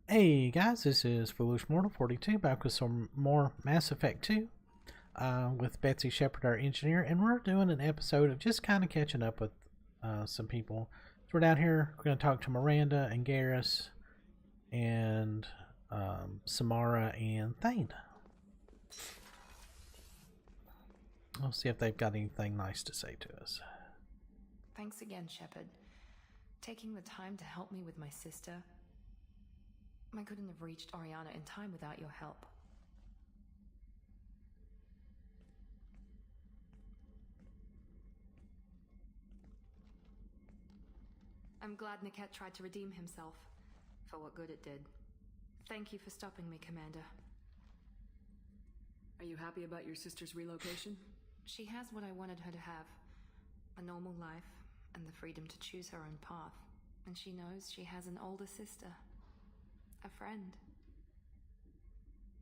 Hey guys, this is Foolish Mortal 42 back with some more Mass Effect 2 with Betsy Shepard, our engineer, and we're doing an episode of just kind of catching up with some people. So we're down here, we're going to talk to Miranda and Garrus and Samara and Thane. We'll see if they've got anything nice to say to us. Thanks again, Shepard. Taking the time to help me with my sister. I couldn't have reached Oriana in time without your help. I'm glad Niket tried to redeem himself, for what good it did. Thank you for stopping me, Commander. Are you happy about your sister's relocation? She has what I wanted her to have. A normal life, and the freedom to choose her own path. And she knows she has an older sister. A friend.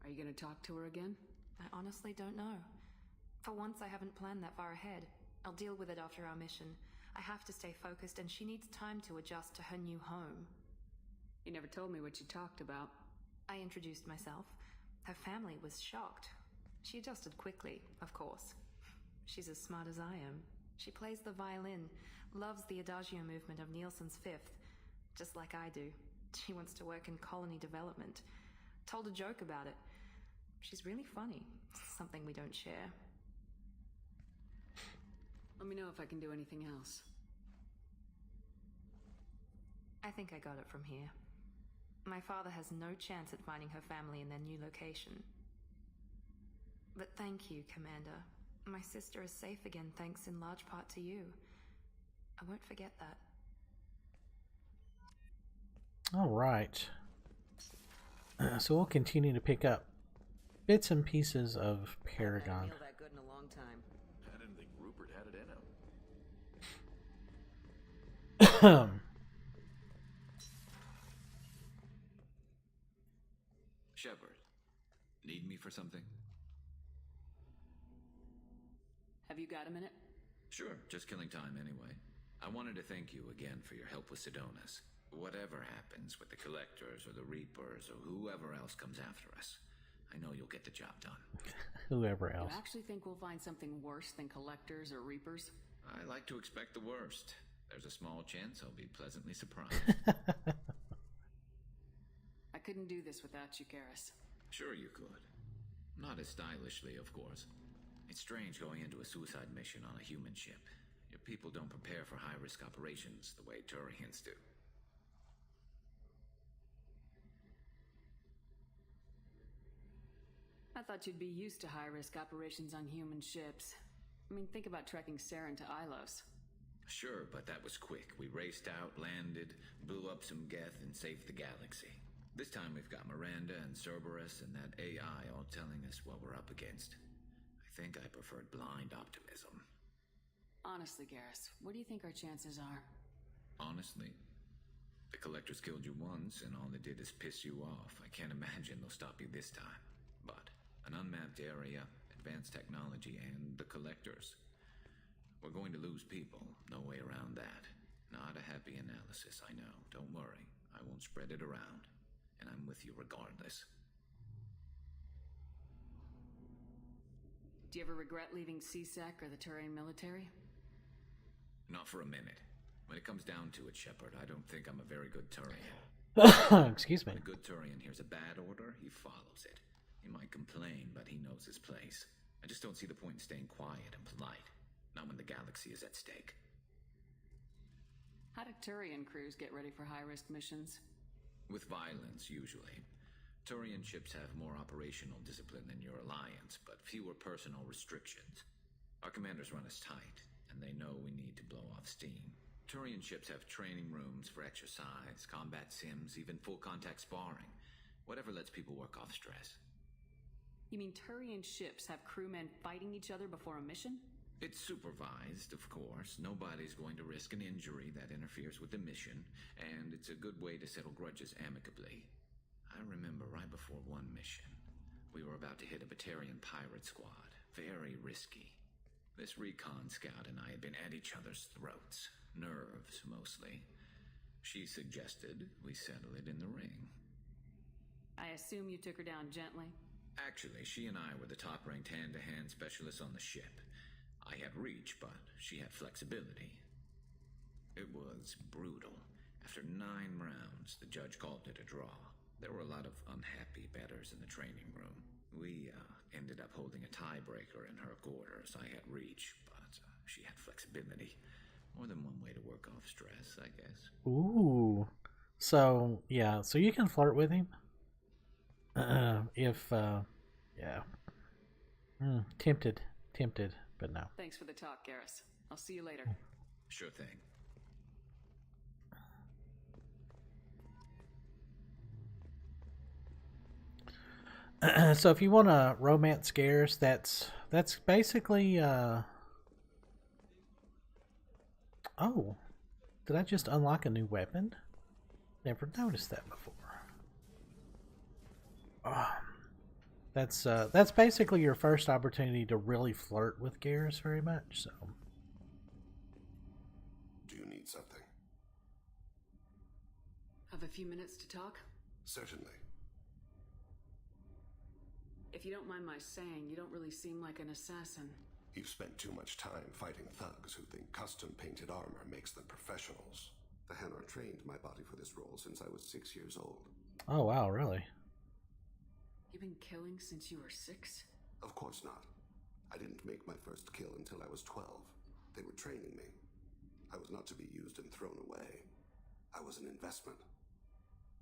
Are you gonna talk to her again? I honestly don't know. For once, I haven't planned that far ahead. I'll deal with it after our mission. I have to stay focused, and she needs time to adjust to her new home. You never told me what you talked about. I introduced myself. Her family was shocked. She adjusted quickly, of course. She's as smart as I am. She plays the violin, loves the adagio movement of Nielsen's Fifth, just like I do. She wants to work in colony development. Told a joke about it. She's really funny. Something we don't share. Let me know if I can do anything else. I think I got it from here. My father has no chance at finding her family in their new location. But thank you, Commander. My sister is safe again thanks in large part to you. I won't forget that. All right. So we'll continue to pick up bits and pieces of Paragon. That good in a long time. I didn't think Rupert had it in him. Shepard, need me for something? Have you got a minute? Sure, just killing time anyway. I wanted to thank you again for your help with Sidonis. Whatever happens with the Collectors or the Reapers or whoever else comes after us, I know you'll get the job done. Whoever else. You actually think we'll find something worse than Collectors or Reapers? I like to expect the worst. There's a small chance I'll be pleasantly surprised. I couldn't do this without you, Garrus. Sure you could. Not as stylishly, of course. It's strange going into a suicide mission on a human ship. Your people don't prepare for high-risk operations the way Turians do. I thought you'd be used to high-risk operations on human ships. I mean, think about trekking Saren to Ilos. Sure, but that was quick. We raced out, landed, blew up some Geth, and saved the galaxy. This time we've got Miranda and Cerberus and that AI all telling us what we're up against. I think I preferred blind optimism. Honestly, Garrus, what do you think our chances are? Honestly, the Collectors killed you once, and all they did is piss you off. I can't imagine they'll stop you this time. But an unmapped area, advanced technology, and the Collectors. We're going to lose people. No way around that. Not a happy analysis, I know. Don't worry. I won't spread it around. And I'm with you regardless. Do you ever regret leaving CSEC or the Turian military? Not for a minute. When it comes down to it, Shepard, I don't think I'm a very good Turian. Excuse me. When a good Turian hears a bad order, he follows it. He might complain, but he knows his place. I just don't see the point in staying quiet and polite. Not when the galaxy is at stake. How do Turian crews get ready for high-risk missions? With violence, usually. Turian ships have more operational discipline than your alliance, but fewer personal restrictions. Our commanders run us tight, and they know we need to blow off steam. Turian ships have training rooms for exercise, combat sims, even full-contact sparring. Whatever lets people work off stress. You mean Turian ships have crewmen fighting each other before a mission? It's supervised, of course. Nobody's going to risk an injury that interferes with the mission, and it's a good way to settle grudges amicably. I remember right before one mission, we were about to hit a Batarian pirate squad. Very risky. This recon scout and I had been at each other's throats. Nerves, mostly. She suggested we settle it in the ring. I assume you took her down gently? Actually, she and I were the top-ranked hand-to-hand specialists on the ship. I had reach, but she had flexibility. It was brutal. After 9 rounds, the judge called it a draw. There were a lot of unhappy bettors in the training room. We ended up holding a tiebreaker in her quarters. I had reach, but she had flexibility. More than one way to work off stress, I guess. Ooh. So, yeah, so you can flirt with him? Yeah. Tempted, but no. Thanks for the talk, Garrus. I'll see you later. Sure thing. So if you want to romance Garrus, that's basically oh, did I just unlock a new weapon? Never noticed that before. That's basically your first opportunity to really flirt with Garrus very much. So. Do you need something? Have a few minutes to talk? Certainly. If you don't mind my saying, you don't really seem like an assassin. You've spent too much time fighting thugs who think custom-painted armor makes them professionals. The Hanar trained my body for this role since I was 6 years old. Oh wow, really? You've been killing since you were 6? Of course not. I didn't make my first kill until I was 12. They were training me. I was not to be used and thrown away. I was an investment.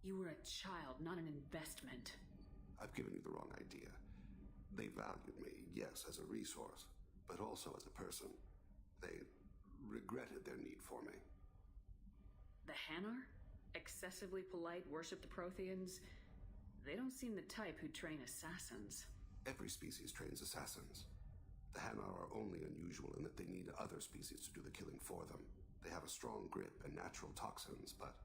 You were a child, not an investment. I've given you the wrong idea. They valued me, yes, as a resource, but also as a person. They regretted their need for me. The Hanar? Excessively polite, worship the Protheans? They don't seem the type who train assassins. Every species trains assassins. The Hanar are only unusual in that they need other species to do the killing for them. They have a strong grip and natural toxins, but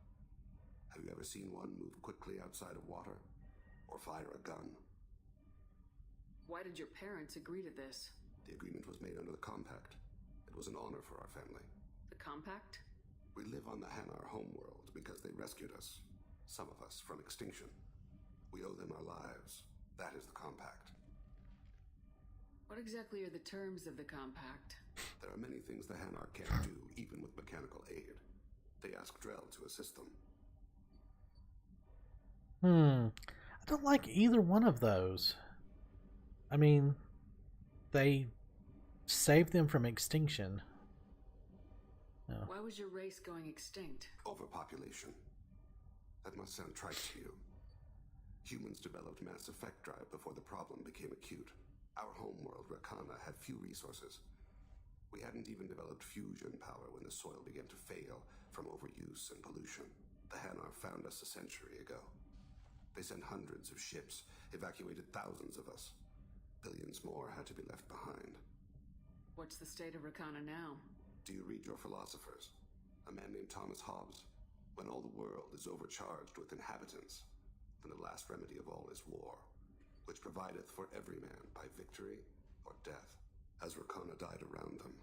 have you ever seen one move quickly outside of water? Or fire a gun? Why did your parents agree to this? The agreement was made under the Compact. It was an honor for our family. The Compact? We live on the Hanar homeworld because they rescued us, some of us, from extinction. We owe them our lives. That is the Compact. What exactly are the terms of the Compact? There are many things the Hanar can't do, even with mechanical aid. They ask Drell to assist them. I don't like either one of those. I mean, they saved them from extinction. No. Why was your race going extinct? Overpopulation. That must sound trite to you. Humans developed mass effect drive before the problem became acute. Our homeworld, Rakana, had few resources. We hadn't even developed fusion power when the soil began to fail from overuse and pollution. The Hanar found us a century ago. They sent hundreds of ships, evacuated thousands of us. Billions more had to be left behind. What's the state of Rakana now? Do you read your philosophers? A man named Thomas Hobbes. When all the world is overcharged with inhabitants, then the last remedy of all is war, which provideth for every man by victory or death. As Rakana died around them,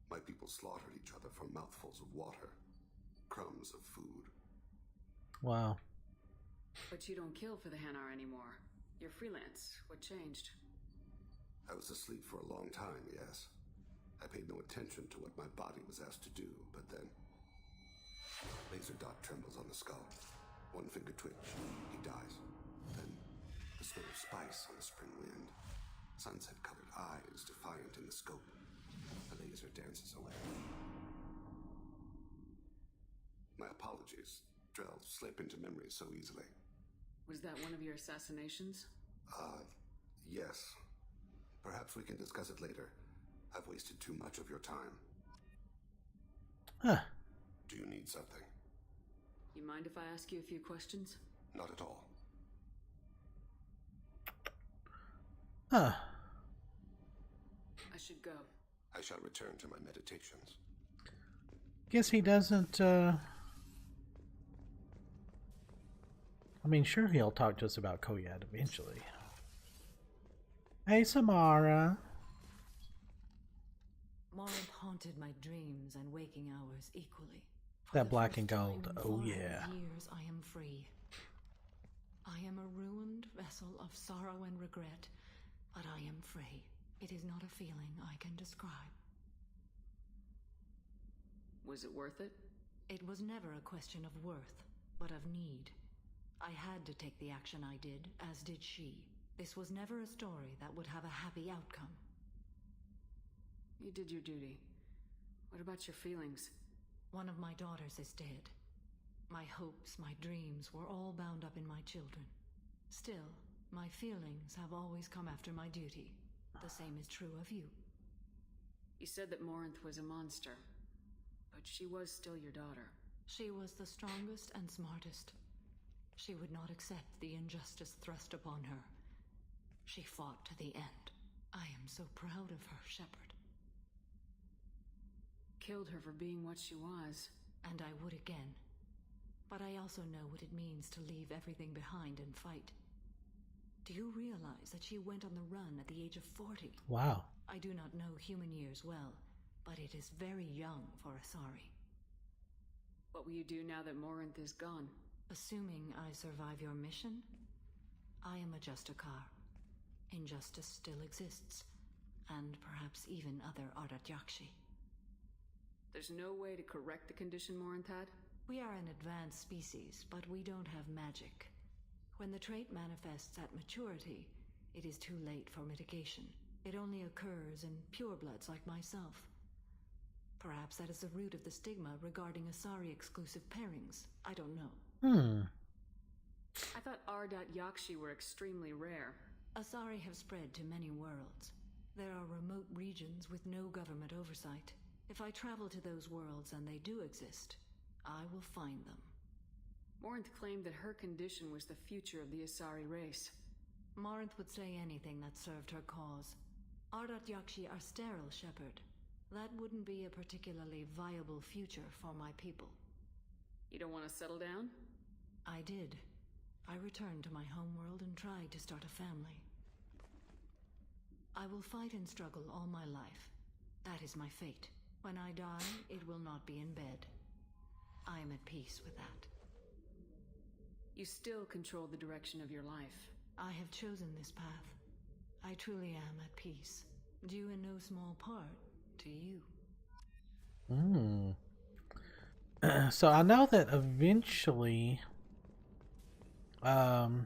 my people slaughtered each other for mouthfuls of water, crumbs of food. Wow. But you don't kill for the Hanar anymore. You're freelance. What changed? I was asleep for a long time, yes. I paid no attention to what my body was asked to do, but then... Laser dot trembles on the skull. One finger twitch. He dies. Then the smell of spice on the spring wind. Sunset-colored eyes defiant in the scope. The laser dances away. My apologies. Drell slip into memory so easily. Was that one of your assassinations? Yes. Perhaps we can discuss it later. I've wasted too much of your time. Huh. Do you need something? You mind if I ask you a few questions? Not at all. Huh. I should go. I shall return to my meditations. Guess he doesn't, I mean, sure he'll talk to us about Koyat eventually. Hey, Samara. Morib haunted my dreams and waking hours equally. For That the black first and gold. time in Oh, 400 yeah. years I am free. I am a ruined vessel of sorrow and regret, but I am free. It is not a feeling I can describe. Was it worth it? It was never a question of worth, but of need. I had to take the action I did, as did she. This was never a story that would have a happy outcome. You did your duty. What about your feelings? One of my daughters is dead. My hopes, my dreams were all bound up in my children. Still, my feelings have always come after my duty. The same is true of you. You said that Morinth was a monster, but she was still your daughter. She was the strongest and smartest. She would not accept the injustice thrust upon her. She fought to the end. I am so proud of her, Shepard. Killed her for being what she was. And I would again. But I also know what it means to leave everything behind and fight. Do you realize that she went on the run at the age of 40? Wow. I do not know human years well, but it is very young for Asari. What will you do now that Morinth is gone? Assuming I survive your mission, I am a Justicar. Injustice still exists, and perhaps even other Ardat-Yakshi. There's no way to correct the condition Morinth had? We are an advanced species, but we don't have magic. When the trait manifests at maturity, it is too late for mitigation. It only occurs in purebloods like myself. Perhaps that is the root of the stigma regarding Asari-exclusive pairings. I don't know. I thought Ardat-Yakshi were extremely rare. Asari have spread to many worlds. There are remote regions with no government oversight. If I travel to those worlds and they do exist, I will find them. Morinth claimed that her condition was the future of the Asari race. Morinth would say anything that served her cause. Ardat-Yakshi are sterile, Shepard. That wouldn't be a particularly viable future for my people. You don't want to settle down? I did. I returned to my homeworld and tried to start a family. I will fight and struggle all my life. That is my fate. When I die, it will not be in bed. I am at peace with that. You still control the direction of your life. I have chosen this path. I truly am at peace, due in no small part to you. So I know that eventually, oh,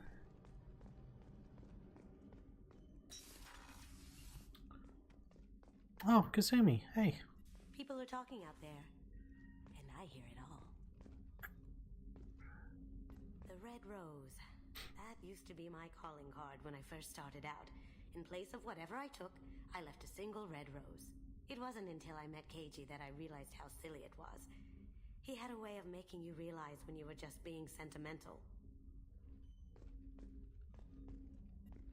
Kazumi, hey. People are talking out there, and I hear it all. The Red Rose. That used to be my calling card when I first started out. In place of whatever I took, I left a single red rose. It wasn't until I met Keiji that I realized how silly it was. He had a way of making you realize when you were just being sentimental.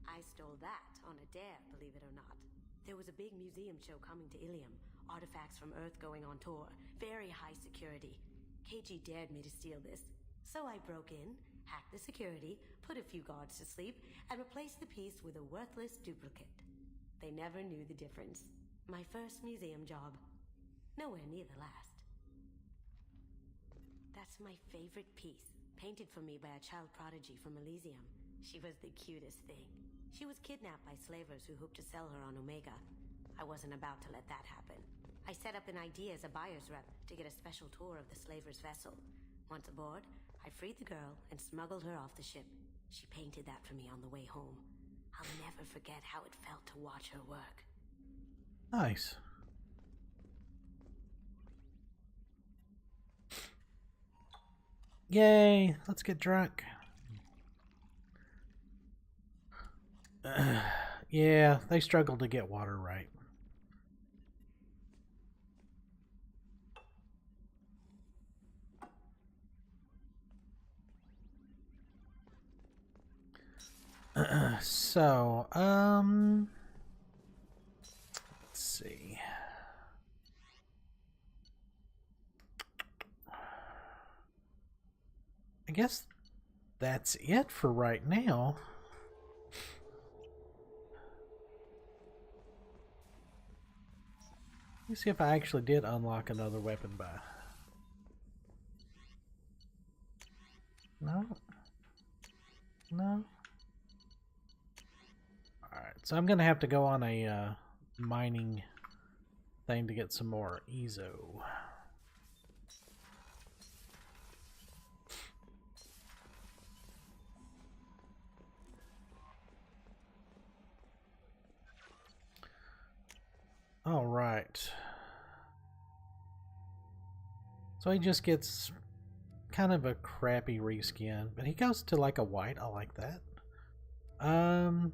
I stole that on a dare, believe it or not. There was a big museum show coming to Ilium. Artifacts from Earth going on tour. Very high security. Keiji dared me to steal this. So I broke in, hacked the security, put a few guards to sleep, and replaced the piece with a worthless duplicate. They never knew the difference. My first museum job. Nowhere near the last. That's my favorite piece. Painted for me by a child prodigy from Elysium. She was the cutest thing. She was kidnapped by slavers who hoped to sell her on Omega. I wasn't about to let that happen. I set up an ID as a buyer's rep to get a special tour of the slaver's vessel. Once aboard, I freed the girl and smuggled her off the ship. She painted that for me on the way home. I'll never forget how it felt to watch her work. Nice. Yay, let's get drunk. Yeah, they struggled to get water right. So, let's see. I guess that's it for right now. Let me see if I actually did unlock another weapon by. No. No. Alright, so I'm gonna have to go on a mining thing to get some more EZO. Alright. So he just gets kind of a crappy reskin, but he goes to like a white. I like that.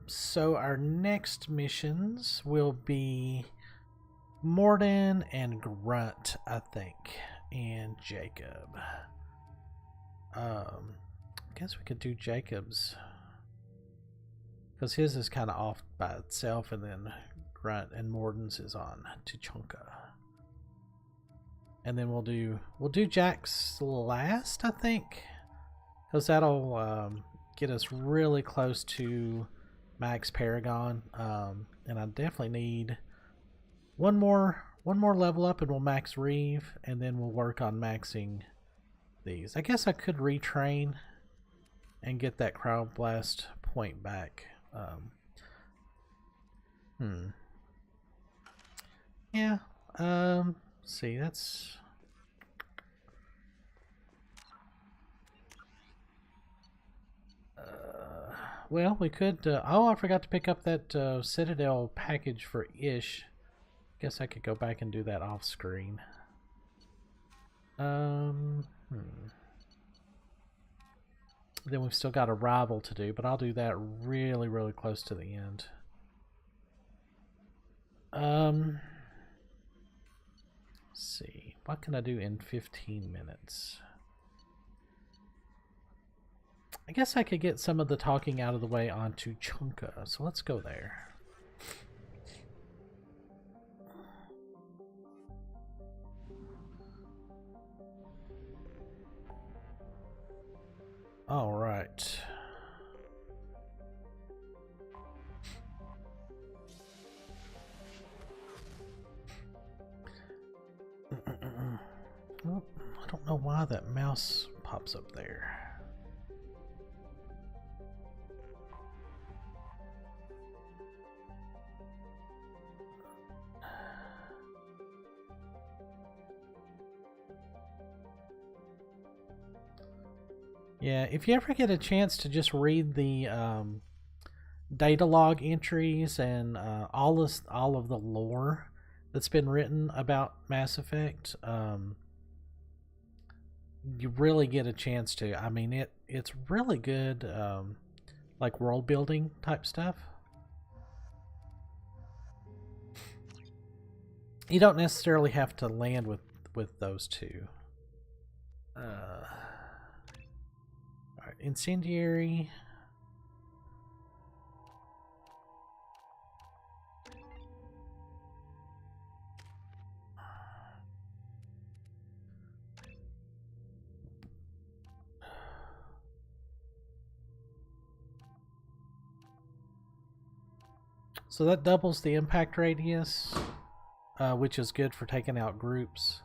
So our next missions will be Morden and Grunt, I think, and Jacob. Guess we could do Jacob's because his is kind of off by itself, and then Grunt and Morden's is on Tuchanka. And then we'll do Jack's last, I think, because that'll get us really close to Max Paragon. And I definitely need one more level up, and we'll max Reeve, and then we'll work on maxing these. I guess I could retrain and get that Cryoblast point back. Yeah. See, that's well, we could oh, I forgot to pick up that Citadel package for Ish. Guess I could go back and do that off screen. Then we've still got a rival to do, but I'll do that really, really close to the end. Let's see, what can I do in 15 minutes? I guess I could get some of the talking out of the way on Tuchanka, so let's go there. All right. Well, I don't know why that mouse pops up there. Yeah, if you ever get a chance to just read the data log entries and all of the lore that's been written about Mass Effect, you really get a chance to. I mean, it's really good, like world building type stuff. You don't necessarily have to land with those two. Alright, incendiary. So that doubles the impact radius, which is good for taking out groups.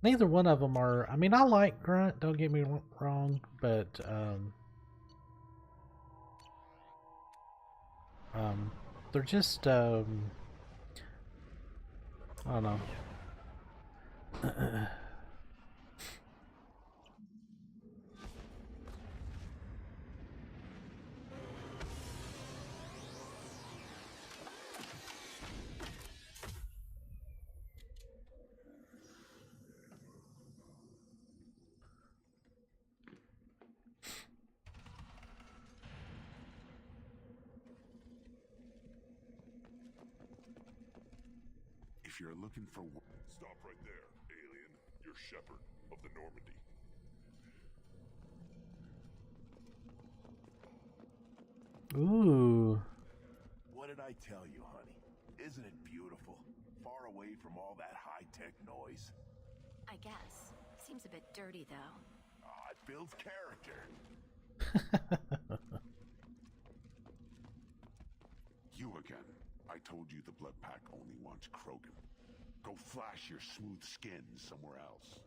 Neither one of them are. I mean, I like Grunt. Don't get me wrong, but they're just I don't know. If you're looking for... Stop right there, alien. You're Shepard of the Normandy. Ooh. What did I tell you, honey? Isn't it beautiful? Far away from all that high-tech noise. I guess. Seems a bit dirty, though. Ah, it builds character. You again. I told you the Blood Pack only wants Krogan. Go Go flash your smooth skin somewhere else.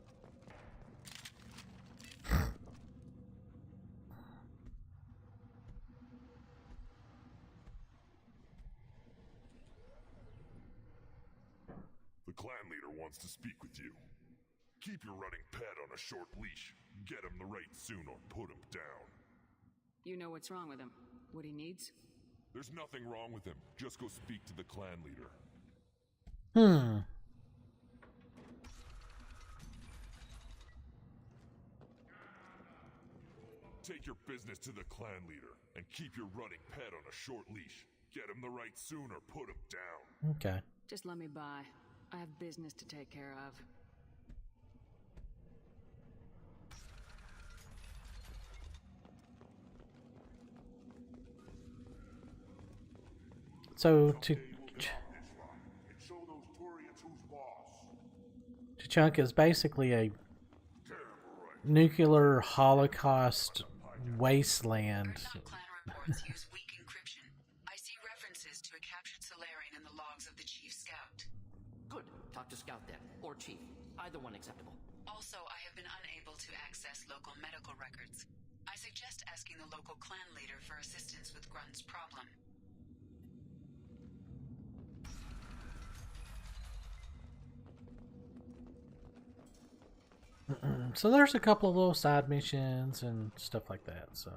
The clan leader wants to speak with you. Keep your running pet on a short leash. Get him the right soon or put him down. You know what's wrong with him? What he needs? There's nothing wrong with him. Just go speak to the clan leader. Take your business to the clan leader and keep your running pet on a short leash. Get him the right soon or put him down. Okay. Just let me by. I have business to take care of. So Tuchanka is basically a nuclear holocaust wasteland. Clan reports use weak encryption. I see references to a captured Solarian in the logs of the Chief Scout. Good. Talk to Scout then, or Chief. Either one acceptable. Also, I have been unable to access local medical records. I suggest asking the local clan leader for assistance with Grunt's problem. So there's a couple of little side missions and stuff like that, so.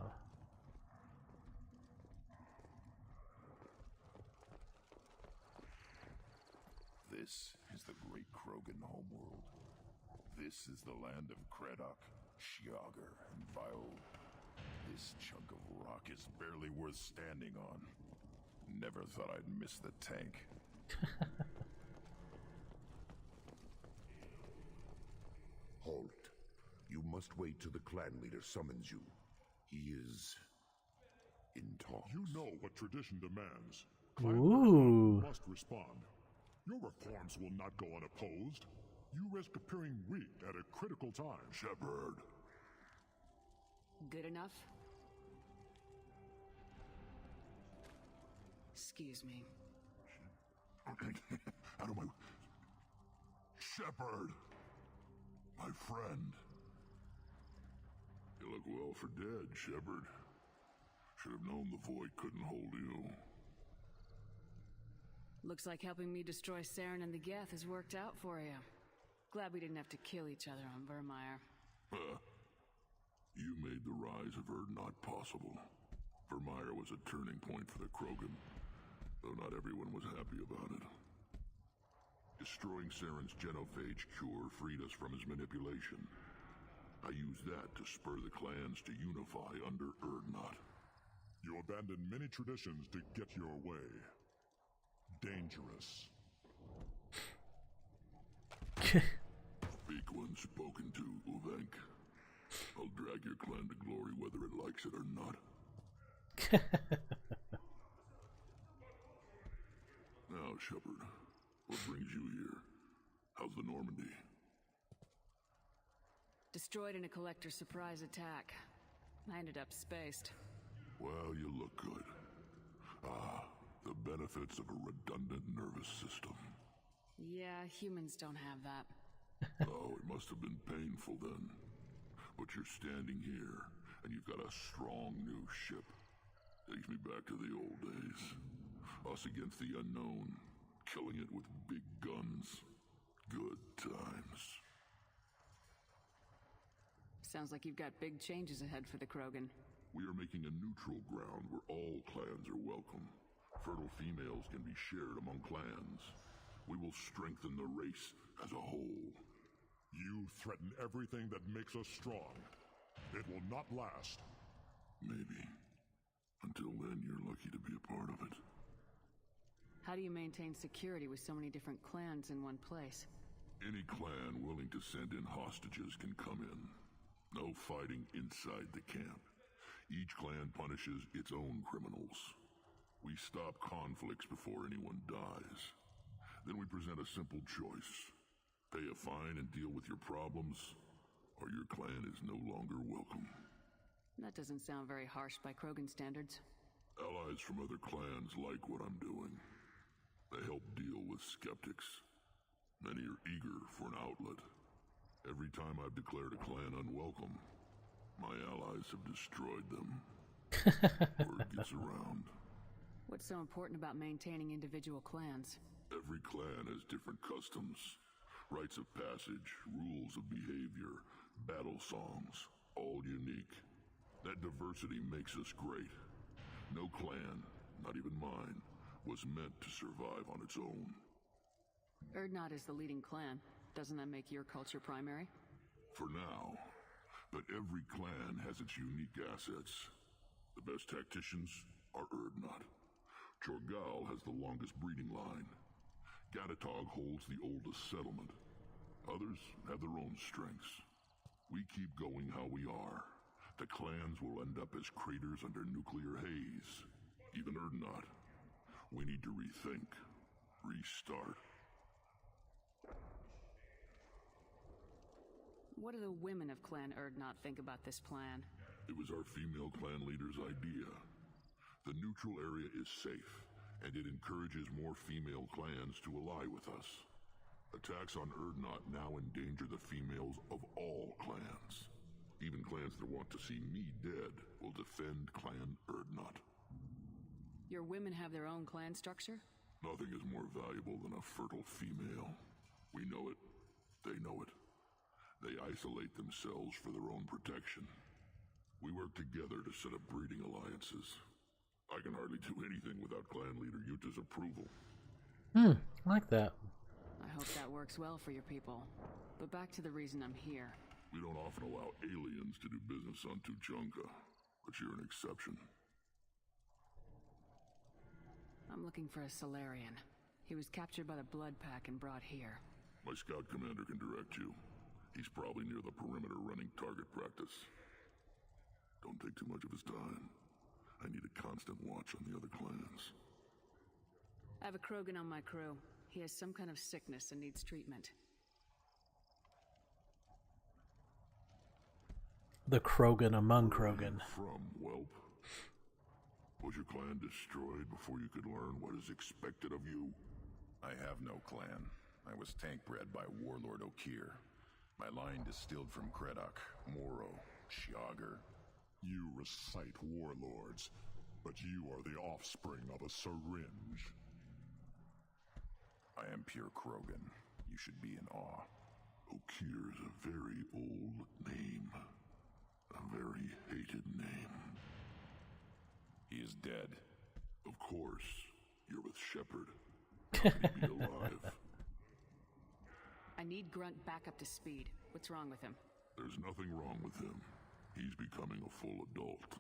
This is the great Krogan homeworld. This is the land of Kredok, Shiagar, and Viol. This chunk of rock is barely worth standing on. Never thought I'd miss the tank. Halt. You must wait till the clan leader summons you. He is in talks. You know what tradition demands. Ooh. Must respond. Your reforms will not go unopposed. You risk appearing weak at a critical time. Shepard. Good enough? Excuse me. Out of my... Shepard! My friend. You look well for dead, Shepard. Should have known the void couldn't hold you. Looks like helping me destroy Saren and the Geth has worked out for you. Glad we didn't have to kill each other on Vermeer. You made the rise of Erd not possible. Vermeer was a turning point for the Krogan, though not everyone was happy about it. Destroying Saren's genophage cure freed us from his manipulation. I used that to spur the clans to unify under Erdnot. You abandoned many traditions to get your way. Dangerous. Speak when spoken to, Uvenk. I'll drag your clan to glory whether it likes it or not. Now, Shepard, what brings you here? How's the Normandy? Destroyed in a collector surprise attack. I ended up spaced. Well, you look good. The benefits of a redundant nervous system. Yeah, humans don't have that. Oh, it must have been painful then. But you're standing here, and you've got a strong new ship. Takes me back to the old days. Us against the unknown, killing it with big guns. Good times. Sounds like you've got big changes ahead for the Krogan. We are making a neutral ground where all clans are welcome. Fertile females can be shared among clans. We will strengthen the race as a whole. You threaten everything that makes us strong. It will not last. Maybe. Until then, you're lucky to be a part of it. How do you maintain security with so many different clans in one place? Any clan willing to send in hostages can come in. No fighting inside the camp. Each clan punishes its own criminals. We stop conflicts before anyone dies. Then we present a simple choice. Pay a fine and deal with your problems, or your clan is no longer welcome. That doesn't sound very harsh by Krogan standards. Allies from other clans like what I'm doing. They help deal with skeptics. Many are eager for an outlet. Every time I've declared a clan unwelcome, my allies have destroyed them. Word gets around. What's so important about maintaining individual clans? Every clan has different customs, rites of passage, rules of behavior, battle songs, all unique. That diversity makes us great. No clan, not even mine, was meant to survive on its own. Erdnot is the leading clan. Doesn't that make your culture primary? For now. But every clan has its unique assets. The best tacticians are Erdnot. Chorgal has the longest breeding line. Gatatog holds the oldest settlement. Others have their own strengths. We keep going how we are. The clans will end up as craters under nuclear haze. Even Erdnot. We need to rethink. Restart. What do the women of Clan Erdnot think about this plan? It was our female clan leader's idea. The neutral area is safe, and it encourages more female clans to ally with us. Attacks on Erdnot now endanger the females of all clans. Even clans that want to see me dead will defend Clan Erdnot. Your women have their own clan structure? Nothing is more valuable than a fertile female. We know it. They know it. They isolate themselves for their own protection. We work together to set up breeding alliances. I can hardly do anything without clan leader Yuta's approval. Like that. I hope that works well for your people. But back to the reason I'm here. We don't often allow aliens to do business on Tuchanka, but you're an exception. I'm looking for a Solarian. He was captured by the Blood Pack and brought here. My scout commander can direct you. He's probably near the perimeter running target practice. Don't take too much of his time. I need a constant watch on the other clans. I have a Krogan on my crew. He has some kind of sickness and needs treatment. The Krogan among Krogan. From, whelp? Was your clan destroyed before you could learn what is expected of you? I have no clan. I was tank bred by Warlord Okir. My line distilled from Kredok, Moro, Shiagar. You recite warlords, but you are the offspring of a syringe. I am pure Krogan. You should be in awe. Okir is a very old name. A very hated name. He is dead. Of course. You're with Shepard. How could he be alive? I need Grunt back up to speed. What's wrong with him? There's nothing wrong with him. He's becoming a full adult.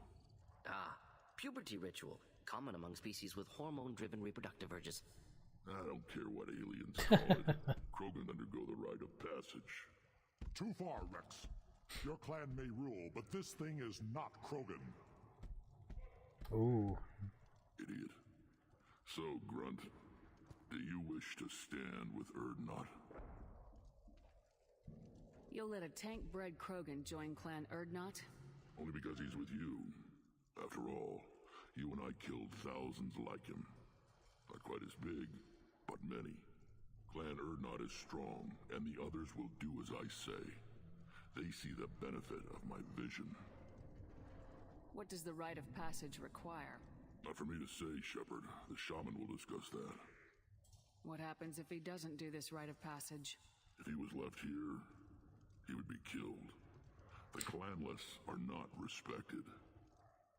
Ah, puberty ritual. Common among species with hormone-driven reproductive urges. I don't care what aliens call it. Krogan undergo the rite of passage. Too far, Rex. Your clan may rule, but this thing is not Krogan. Ooh. Idiot. So, Grunt, do you wish to stand with Erdnot? You'll let a tank-bred Krogan join Clan Erdnot? Only because he's with you. After all, you and I killed thousands like him. Not quite as big, but many. Clan Erdnot is strong, and the others will do as I say. They see the benefit of my vision. What does the rite of passage require? Not for me to say, Shepard. The shaman will discuss that. What happens if he doesn't do this rite of passage? If he was left here, he would be killed. The clanless are not respected.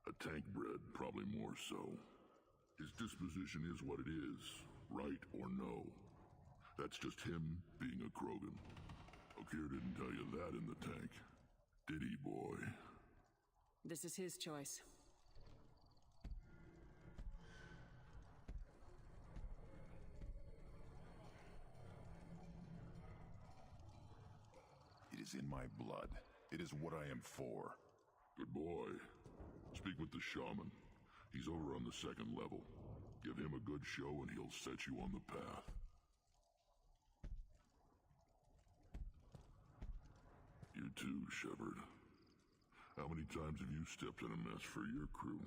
A tank bred, probably more so. His disposition is what it is, right or no. That's just him being a Krogan. Okir didn't tell you that in the tank, did he, boy? This is his choice. It is in my blood. It is what I am for. Good boy. Speak with the shaman. He's over on the second level. Give him a good show and he'll set you on the path. You too, Shepard. How many times have you stepped in a mess for your crew,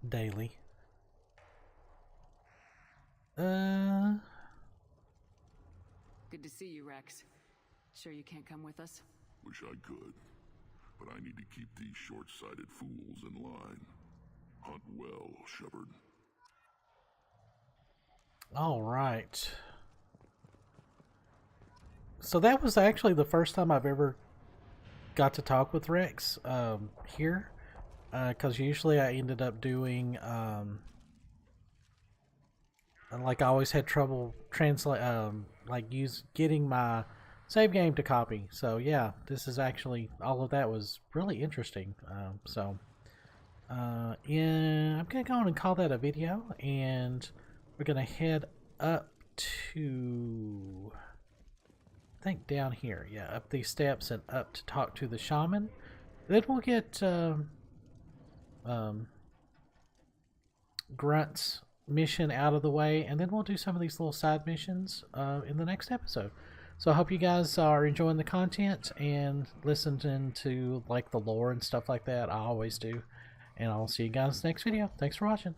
Daily. see you, Rex. Sure you can't come with us? Wish I could. But I need to keep these short-sighted fools in line. Hunt well, Shepard. All right. So that was actually the first time I've ever got to talk with Rex here. Because usually I ended up doing... like I always had trouble getting my save game to copy. So yeah, this is actually, all of that was really interesting. Yeah, I'm gonna go on and call that a video, and we're gonna head up to, I think down here, yeah, up these steps and up to talk to the shaman. Then we'll get Grunt's mission out of the way, and then we'll do some of these little side missions in the next episode. So I hope you guys are enjoying the content and listening to like the lore and stuff like that. I always do. And I'll see you guys next video. Thanks for watching.